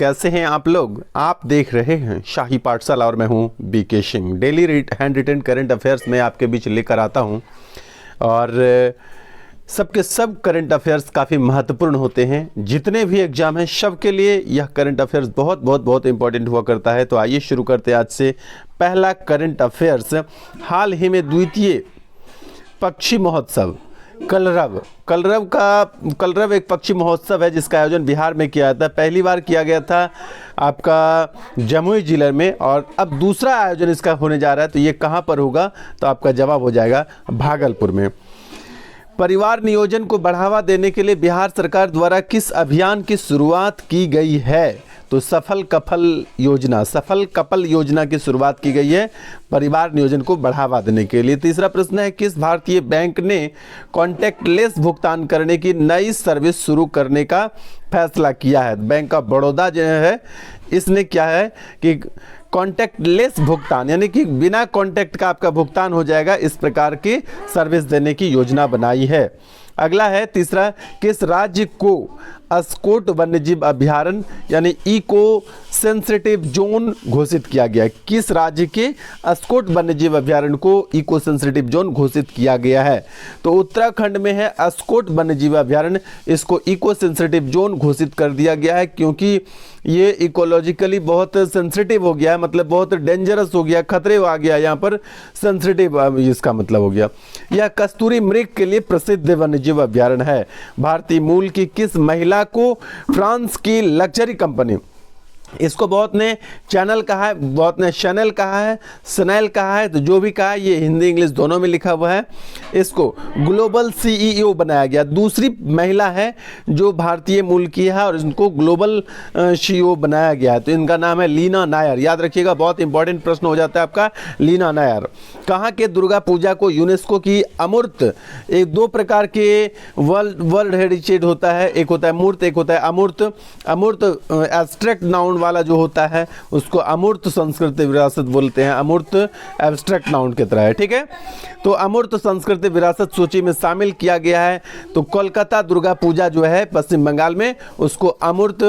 कैसे हैं आप लोग। आप देख रहे हैं शाही पाठशाला और मैं हूं BK Singh. Daily handwritten current affairs में आपके बीच लेकर आता हूं और सबके सब करंट अफेयर्स काफ़ी महत्वपूर्ण होते हैं। जितने भी एग्जाम हैं सब के लिए यह करंट अफेयर्स बहुत बहुत बहुत इंपॉर्टेंट हुआ करता है। तो आइए शुरू करते हैं आज से पहला करंट अफेयर्स। हाल ही में द्वितीय पक्षी महोत्सव कलरव एक पक्षी महोत्सव है जिसका आयोजन बिहार में किया जाता है। पहली बार किया गया था आपका जमुई जिले में और अब दूसरा आयोजन इसका होने जा रहा है। तो ये कहाँ पर होगा, तो आपका जवाब हो जाएगा भागलपुर में। परिवार नियोजन को बढ़ावा देने के लिए बिहार सरकार द्वारा किस अभियान की शुरुआत की गई है, तो सफल कपल योजना की शुरुआत की गई है परिवार नियोजन को बढ़ावा देने के लिए। तीसरा प्रश्न है, किस भारतीय बैंक ने कॉन्टैक्टलेस भुगतान करने की नई सर्विस शुरू करने का फैसला किया है। बैंक ऑफ बड़ौदा जो है इसने क्या है कि कॉन्टैक्टलेस भुगतान यानी कि बिना कॉन्टैक्ट का आपका भुगतान हो जाएगा, इस प्रकार की सर्विस देने की योजना बनाई है। अगला है तीसरा, किस राज्य को अस्कोट वन्यजीव अभयारण्य यानी इको सेंसिटिव जोन घोषित किया गया है। किस राज्य के अस्कोट वन्यजीव अभयारण्य को इको सेंसिटिव जोन घोषित किया गया है, तो उत्तराखंड में है अस्कोट वन्यजीव अभयारण्य। इसको इको सेंसिटिव जोन घोषित कर दिया गया है क्योंकि ये इकोलॉजिकली बहुत सेंसिटिव हो गया है, मतलब बहुत डेंजरस हो गया, खतरे आ गया यहाँ पर, सेंसिटिव इसका मतलब हो गया। यह कस्तूरी मृग के लिए प्रसिद्ध वन्यजीव अभयारण्य है। भारतीय मूल की किस महिला को फ्रांस की लग्जरी कंपनी, इसको बहुत ने चैनल कहा है, बहुत ने शैनल कहा है, स्नैल कहा है, तो जो भी कहा है ये हिंदी इंग्लिश दोनों में लिखा हुआ है। इसको ग्लोबल सीईओ बनाया गया। दूसरी महिला है जो भारतीय मूल की है और इनको ग्लोबल सीईओ बनाया गया है, तो इनका नाम है लीना नायर। याद रखिएगा, बहुत इंपॉर्टेंट प्रश्न हो जाता है आपका, लीना नायर। कहाँ के दुर्गा पूजा को यूनेस्को की अमूर्त, एक दो प्रकार के वर्ल्ड हेरिटेज होता है, एक होता है मूर्त, एक होता है अमूर्त। अमूर्त एब्स्ट्रैक्ट नाउन वाला जो होता है उसको अमूर्त सांस्कृतिक विरासत बोलते हैं, अमूर्त एब्स्ट्रैक्ट नाउन की तरह है, ठीक है। तो अमूर्त सांस्कृतिक विरासत सूची में शामिल किया गया है। तो कोलकाता दुर्गा पूजा जो है पश्चिम बंगाल में, उसको अमूर्त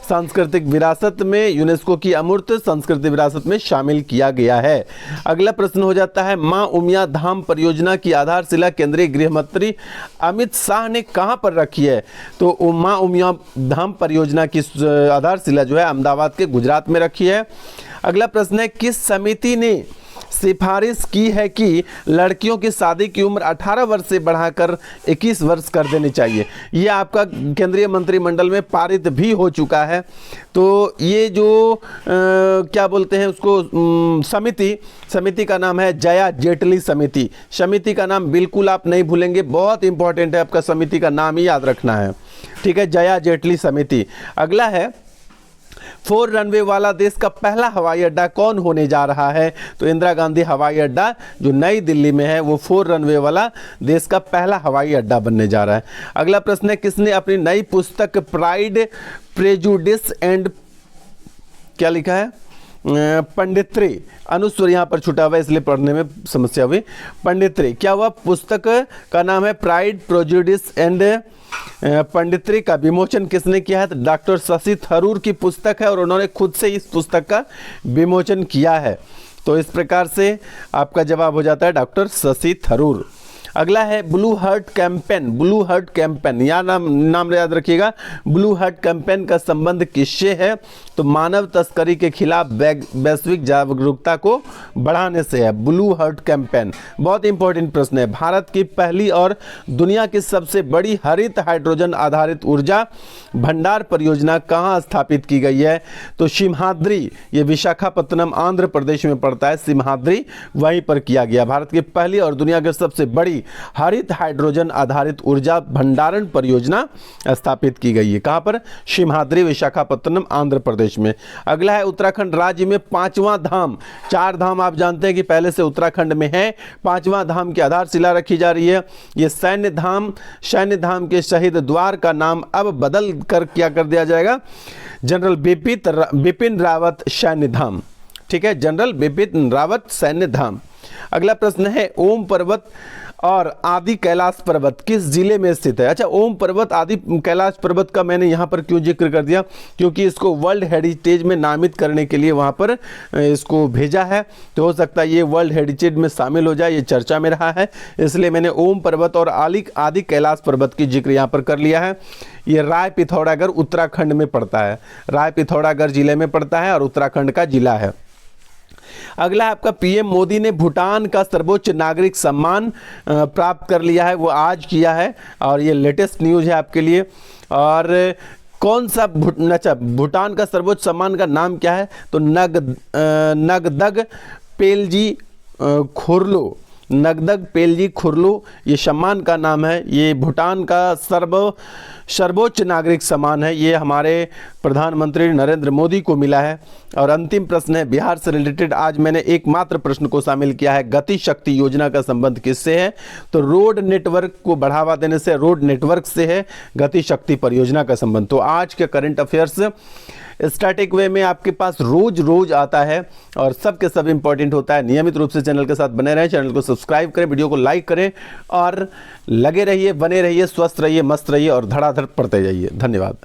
सांस्कृतिक विरासत में, यूनेस्को की अमूर्त सांस्कृतिक विरासत में शामिल किया गया है। अगला प्रश्न हो जाता है, मां उमिया धाम परियोजना की आधारशिला केंद्रीय गृह मंत्री अमित शाह ने कहां पर रखी है, तो मां उमिया धाम परियोजना की आधारशिला जो है अहमदाबाद के गुजरात में रखी है। अगला प्रश्न है, किस समिति ने सिफारिश की है कि लड़कियों की शादी की उम्र 18 वर्ष से बढ़ाकर 21 वर्ष कर देनी चाहिए। ये आपका केंद्रीय मंत्रिमंडल में पारित भी हो चुका है। तो ये जो क्या बोलते हैं उसको, समिति का नाम है जया जेटली समिति। समिति का नाम बिल्कुल आप नहीं भूलेंगे, बहुत इंपॉर्टेंट है, आपका समिति का नाम ही याद रखना है, ठीक है, जया जेटली समिति। अगला है, 4 रनवे वाला देश का पहला हवाई अड्डा कौन होने जा रहा है, तो इंदिरा गांधी हवाई अड्डा जो नई दिल्ली में है वो 4 रनवे वाला देश का पहला हवाई अड्डा बनने जा रहा है। अगला प्रश्न है, किसने अपनी नई पुस्तक प्राइड प्रेजुडिस एंड, क्या लिखा है, पंडित्री, अनुस्वर यहाँ पर छुटा हुआ है इसलिए पढ़ने में समस्या हुई। पंडित्री क्या हुआ, पुस्तक का नाम है प्राइड प्रेजुडिस एंड पंडित्री का विमोचन किसने किया है, तो डॉक्टर शशि थरूर की पुस्तक है और उन्होंने खुद से इस पुस्तक का विमोचन किया है। तो इस प्रकार से आपका जवाब हो जाता है डॉक्टर शशि थरूर। अगला है ब्लू हार्ट कैंपेन, यहाँ नाम याद रखिएगा। ब्लू हार्ट कैंपेन का संबंध किससे है, तो मानव तस्करी के खिलाफ वैश्विक जागरूकता को बढ़ाने से है। ब्लू हार्ट कैंपेन बहुत इंपॉर्टेंट प्रश्न है। भारत की पहली और दुनिया की सबसे बड़ी हरित हाइड्रोजन आधारित ऊर्जा भंडार परियोजना कहाँ स्थापित की गई है, तो सिमहाद्री, ये विशाखापत्तनम आंध्र प्रदेश में पड़ता है, सिमहाद्री वहीं पर किया गया। भारत की पहली और दुनिया की सबसे बड़ी हरित हाइड्रोजन आधारित ऊर्जा भंडारण परियोजना स्थापित की गई है, कहां पर, सिमहाद्री विशाखापत्तनम आंध्र प्रदेश में। अगला है, उत्तराखंड राज्य में 5वां धाम, 4 धाम आप जानते हैं कि पहले से उत्तराखंड में है, 5वां धाम की आधारशिला रखी जा रही है। ये सैन्य धाम के शहीद द्वार का नाम अब बदल कर क्या कर दिया जाएगा, जनरल बिपिन रावत सैन्य धाम, ठीक है, जनरल बिपिन रावत सैन्य धाम। अगला प्रश्न है, ओम पर्वत और आदि कैलाश पर्वत किस जिले में स्थित है? अच्छा, ओम पर्वत आदि कैलाश पर्वत का मैंने यहाँ पर क्यों जिक्र कर दिया? क्योंकि इसको वर्ल्ड हेरिटेज में नामित करने के लिए वहाँ पर इसको भेजा है, तो हो सकता है ये वर्ल्ड हेरिटेज में शामिल हो जाए, ये चर्चा में रहा है, इसलिए मैंने ओम पर्वत और आदि कैलाश पर्वत की जिक्र यहाँ पर कर लिया है। ये राय पिथौरागढ़ उत्तराखंड में पड़ता है, राय पिथौरागढ़ जिले में पड़ता है और उत्तराखंड का जिला है। अगला आपका पीएम मोदी ने भूटान का सर्वोच्च नागरिक सम्मान प्राप्त कर लिया है, वो आज किया है और ये लेटेस्ट न्यूज़ है आपके लिए। और कौन सा भूटान का सर्वोच्च सम्मान का नाम क्या है? तो नगदग पेलजी खुरलो, नगदग पेलजी खुरलो ये सम्मान का नाम है। ये भूटान का सर्वोच्च नागरिक सम्मान है, ये हमारे प्रधानमंत्री नरेंद्र मोदी को मिला है। और अंतिम प्रश्न है बिहार से रिलेटेड, आज मैंने एकमात्र प्रश्न को शामिल किया है, गति शक्ति योजना का संबंध किससे है? तो रोड नेटवर्क को बढ़ावा देने से, रोड नेटवर्क से है गति शक्ति परियोजना का संबंध। तो आज के करंट अफेयर्स स्टैटिक वे में आपके पास रोज आता है और सब के सब इंपॉर्टेंट होता है। नियमित रूप से चैनल के साथ बने रहें, चैनल को सब्सक्राइब करें, वीडियो को लाइक करें और लगे रहिए, बने रहिए, स्वस्थ रहिए, मस्त रहिए और धड़ाधड़ पढ़ते जाइए। धन्यवाद।